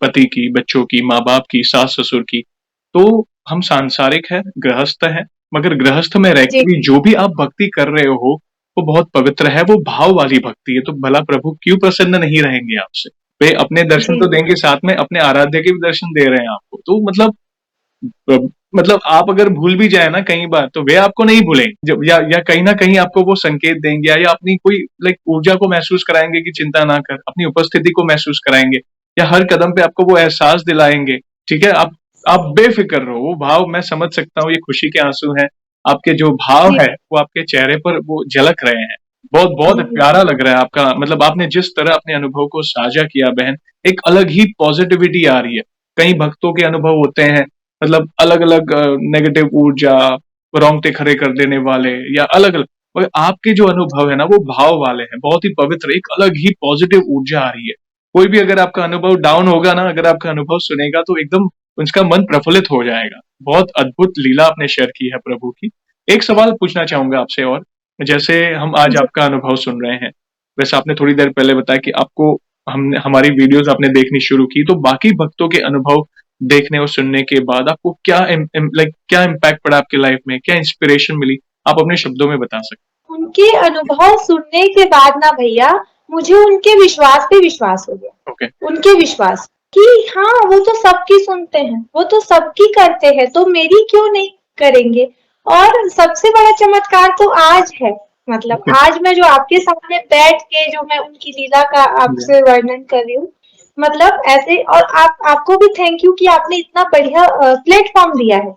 पति की, बच्चों की, माँ बाप की, सास ससुर की। तो हम सांसारिक है, गृहस्थ है, मगर गृहस्थ में रह जी, के भी जो भी आप भक्ति कर रहे हो वो बहुत पवित्र है, वो भाव वाली भक्ति है। तो भला प्रभु क्यों प्रसन्न नहीं रहेंगे आपसे? वे अपने दर्शन जी, तो देंगे, साथ में अपने आराध्य के भी दर्शन दे रहे हैं आपको। तो मतलब आप अगर भूल भी जाए ना कई बार, तो वे आपको नहीं भूलेंगे। जब या कहीं ना कहीं आपको वो संकेत देंगे, या अपनी कोई लाइक ऊर्जा को महसूस कराएंगे कि चिंता ना कर, अपनी उपस्थिति को महसूस कराएंगे, या हर कदम पे आपको वो एहसास दिलाएंगे। ठीक है, आप बेफिक्र रहो। वो भाव मैं समझ सकता हूँ, ये खुशी के आंसू हैं। आपके जो भाव जी, है वो आपके चेहरे पर वो झलक रहे हैं। बहुत बहुत जी, प्यारा लग रहा है आपका, मतलब आपने जिस तरह अपने अनुभव को साझा किया बहन, एक अलग ही पॉजिटिविटी आ रही है। कई भक्तों के अनुभव होते हैं, मतलब अलग अलग नेगेटिव ऊर्जा, रोंगटे खड़े कर देने वाले, या अलग अलग। और आपके जो अनुभव है ना वो भाव वाले हैं, बहुत ही पवित्र, एक अलग ही पॉजिटिव ऊर्जा आ रही है। कोई भी अगर आपका अनुभव डाउन होगा ना, अगर आपका अनुभव सुनेगा तो एकदम उसका मन प्रफुल्लित हो जाएगा। बहुत अद्भुत लीला आपने शेयर की है प्रभु की। एक सवाल पूछना चाहूंगा आपसे, और जैसे हम आज जी। आपका अनुभव सुन रहे हैं, वैसे आपने थोड़ी देर पहले बताया कि आपको हमने हमारी वीडियोस आपने देखनी शुरू की, तो बाकी भक्तों के अनुभव देखने और सुनने के बाद आपको क्या लाइक क्या इम्पैक्ट पड़ा आपकी लाइफ में, क्या इंस्पिरेशन मिली? आप अपने शब्दों में बता सकते उनके अनुभव सुनने के बाद ना भैया, मुझे उनके विश्वास पे विश्वास हो गया। हैं? ओके। उनके विश्वास कि हाँ, वो तो सबकी सुनते हैं, वो तो सबकी करते हैं, तो मेरी क्यों नहीं करेंगे। और सबसे बड़ा चमत्कार तो आज है, मतलब आज मैं जो आपके सामने बैठ के जो मैं उनकी लीला का आपसे वर्णन कर रही हूँ, मतलब ऐसे। और आपको भी थैंक यू कि आपने इतना बढ़िया प्लेटफॉर्म दिया है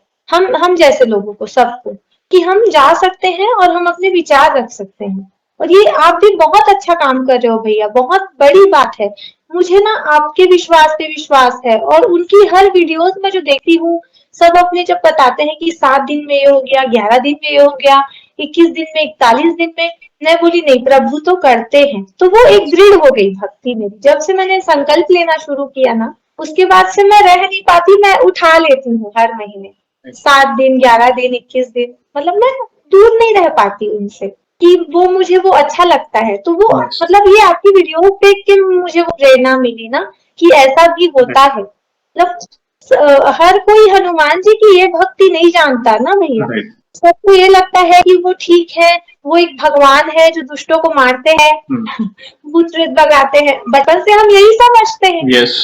हम जैसे लोगों को, सबको, कि हम जा सकते हैं और हम अपने विचार रख सकते हैं। और ये आप भी बहुत अच्छा काम कर रहे हो भैया, बहुत बड़ी बात है। मुझे ना आपके विश्वास पे विश्वास है, और उनकी हर वीडियोस में जो देखती हूँ, सब अपने जब बताते हैं कि 7 दिन में ये हो गया, 11 दिन में ये हो गया, 21 दिन में, 41 दिन में, मैं बोली नहीं, प्रभु तो करते हैं। तो वो एक दृढ़ हो गई भक्ति मेरी, जब से मैंने संकल्प लेना शुरू किया ना, उसके बाद से मैं रह नहीं पाती, मैं उठा लेती हूँ हर महीने, 7 दिन, 11 दिन, 21 दिन, मतलब मैं दूर नहीं रह पाती उनसे, कि वो मुझे वो अच्छा लगता है। तो वो यस। मतलब ये आपकी वीडियो देख के मुझे वो प्रेरणा मिली ना, कि ऐसा भी होता है। मतलब हर कोई हनुमान जी की ये भक्ति नहीं जानता ना भैया। राइट। सबको ये लगता है कि वो ठीक है, वो एक भगवान है जो दुष्टों को मारते हैं, भूत प्रेत भगाते हैं, बचपन से हम यही समझते हैं। यस।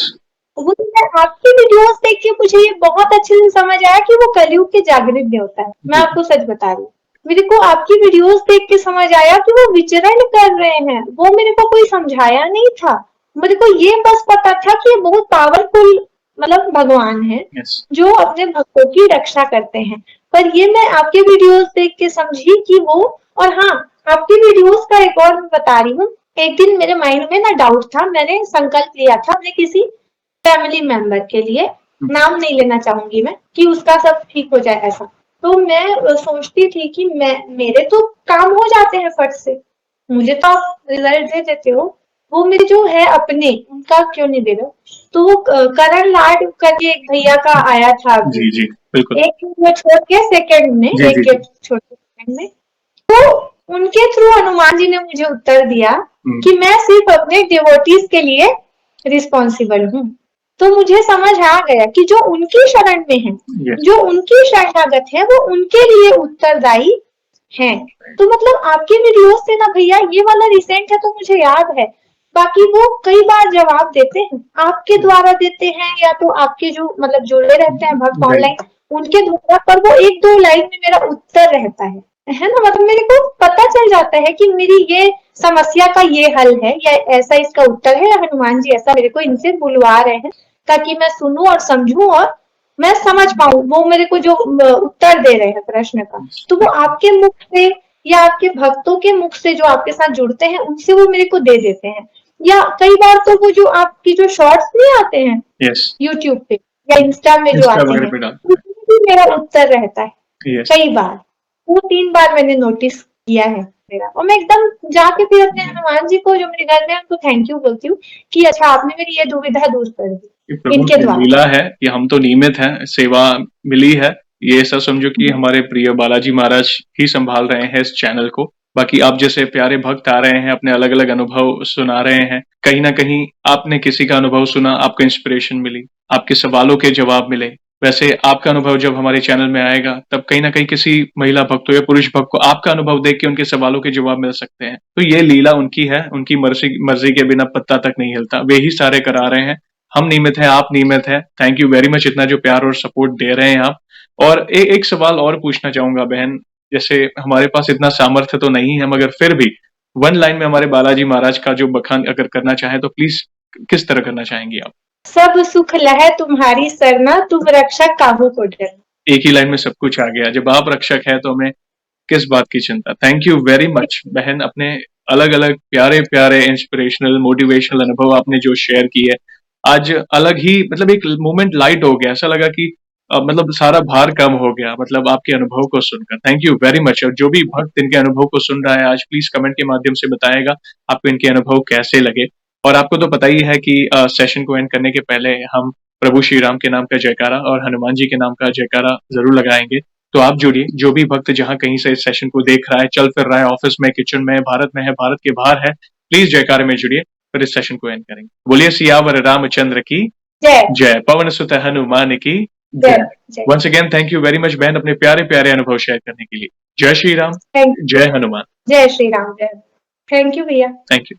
वो तो मैं आपकी वीडियोस देख के मुझे ये बहुत अच्छे से समझ आया कि वो कलयुग के जागृत देवता है। मैं आपको सच बता रही हूँ, मेरे को आपकी वीडियोस देख के समझ आया कि वो विचरण कर रहे हैं, वो मेरे को कोई समझाया नहीं था। मेरे को ये बस पता था कि ये बहुत पावरफुल मतलब भगवान है, यस। जो अपने भक्तों की रक्षा करते हैं। पर ये मैं आपके वीडियोस देख के समझी कि वो। और हाँ, आपकी वीडियोस का एक और मैं बता रही हूँ। एक दिन मेरे माइंड में ना डाउट था, मैंने संकल्प लिया था अपने किसी फैमिली मेंबर के लिए, नाम नहीं लेना चाहूंगी मैं, कि उसका सब ठीक हो जाए ऐसा। तो मैं सोचती थी कि मैं मेरे तो काम हो जाते हैं फट से, मुझे तो आप रिजल्ट दे देते हो, वो मेरे जो है अपने, उनका क्यों नहीं दे रहे हो। तो वो करण लाड करके एक भैया का आया था अभी, जी जी, बिल्कुल। एक में छोड़ के सेकंड में, जी एक जी के जी। छोड़ के सेकंड में, तो उनके थ्रू हनुमान जी ने मुझे उत्तर दिया कि मैं सिर्फ अपने डिवोटीज के लिए रिस्पॉन्सिबल हूँ। तो मुझे समझ आ गया कि जो उनकी शरण में है, यस। जो उनकी शरणागत है, वो उनके लिए उत्तरदायी हैं। तो मतलब आपके वीडियोस से ना भैया, ये वाला रिसेंट है तो मुझे याद है, बाकी वो कई बार जवाब देते हैं, आपके द्वारा देते हैं, या तो आपके जो मतलब जुड़े रहते हैं भक्त राइट। ऑनलाइन, उनके द्वारा, पर वो 1-2 लाइन में मेरा उत्तर रहता है ना। मतलब मेरे को पता चल जाता है कि मेरी ये समस्या का ये हल है, या ऐसा इसका उत्तर है, या हनुमान जी ऐसा मेरे को इनसे बुलवा रहे हैं, ताकि मैं सुनूं और समझूं और मैं समझ पाऊं वो मेरे को जो उत्तर दे रहे हैं प्रश्न का। तो वो आपके मुख से या आपके भक्तों के मुख से जो आपके साथ जुड़ते हैं, उनसे वो मेरे को दे देते हैं। या कई बार तो वो जो आपकी जो शॉर्ट्स नहीं आते हैं यस, यूट्यूब पे या इंस्टा में जो इंस्टा आते वगैरह हैं, पे डालते उसमें भी मेरा उत्तर रहता है हैं। यस, कई बार। 2-3 बार मैंने नोटिस किया है मेरा, और मैं एकदम जाके फिर अपने हनुमान जी को जो मेरे घर में है उनको थैंक यू बोलती हूँ कि अच्छा आपने मेरी ये दुविधा दूर कर ये दी प्रभु इनके की द्वारा। लीला है कि हम तो नियमित हैं, सेवा मिली है। ये ऐसा समझो कि हमारे प्रिय बालाजी महाराज ही संभाल रहे हैं इस चैनल को। बाकी आप जैसे प्यारे भक्त आ रहे हैं, अपने अलग-अलग अनुभव सुना रहे हैं। कहीं न कहीं आपने किसी का अनुभव सुना, आपको इंस्पिरेशन मिली, आपके सवालों के जवाब मिले। वैसे आपका अनुभव जब हमारे चैनल में आएगा, तब कहीं न कहीं किसी महिला भक्त को या पुरुष भक्त को आपका अनुभव देख के उनके सवालों के जवाब मिल सकते हैं। तो ये लीला उनकी है, उनकी मर्ज़ी मर्ज़ी के बिना पत्ता तक नहीं हिलता। वे ही सारे करा रहे हैं। हम नियमित हैं, आप नियमित हैं। थैंक यू वेरी मच इतना जो प्यार और सपोर्ट दे रहे हैं आप। और एक सवाल और पूछना चाहूँगा बहन, जैसे हमारे पास इतना सामर्थ्य तो नहीं है, मगर फिर भी वन लाइन में हमारे बालाजी महाराज का जो बखान अगर करना चाहें, तो प्लीज़ किस तरह करना चाहेंगी आप? सब सुख लहै तुम्हारी सरना, तुम रक्षक काहू को डरना। एक ही लाइन में सब कुछ आ गया। जब आप रक्षक हैं, तो हमें किस बात की चिंता। थैंक यू वेरी मच बहन, अपने अलग-अलग प्यारे-प्यारे इंस्पिरेशनल, मोटिवेशनल अनुभव आपने जो शेयर किए। आज अलग ही मतलब एक मोमेंट लाइट हो गया। ऐसा लगा कि मतलब सारा भार कम हो गया, मतलब आपके अनुभव को सुनकर। Thank you very much. और जो भी भक्त इनके अनुभव को सुन रहा है आज, प्लीज़ कमेंट के माध्यम से बताएगा आपको इनके अनुभव कैसे लगे। और आपको तो पता ही है कि सेशन को एंड करने के पहले हम प्रभु श्री राम के नाम का जयकारा और हनुमान जी के नाम का जयकारा ज़रूर लगाएँगे। तो आप जुड़िए, जो भी भक्त जहाँ कहीं से इस सेशन को देख रहा है, चल फिर रहा है, ऑफिस में, किचन में, भारत में है, भारत के बाहर है, प्लीज जयकारे में जुड़िए, फिर इस सेशन को एंड करेंगे। बोलिए सियावर रामचंद्र की जय जय, पवन सुत हनुमान की जय जय। जय। Once again thank you very much बहन, अपने प्यारे प्यारे अनुभव शेयर करने के लिए। जय श्री राम, थैंक जय हनुमान। जय श्री राम। जय। थैंक यू भैया। Thank you.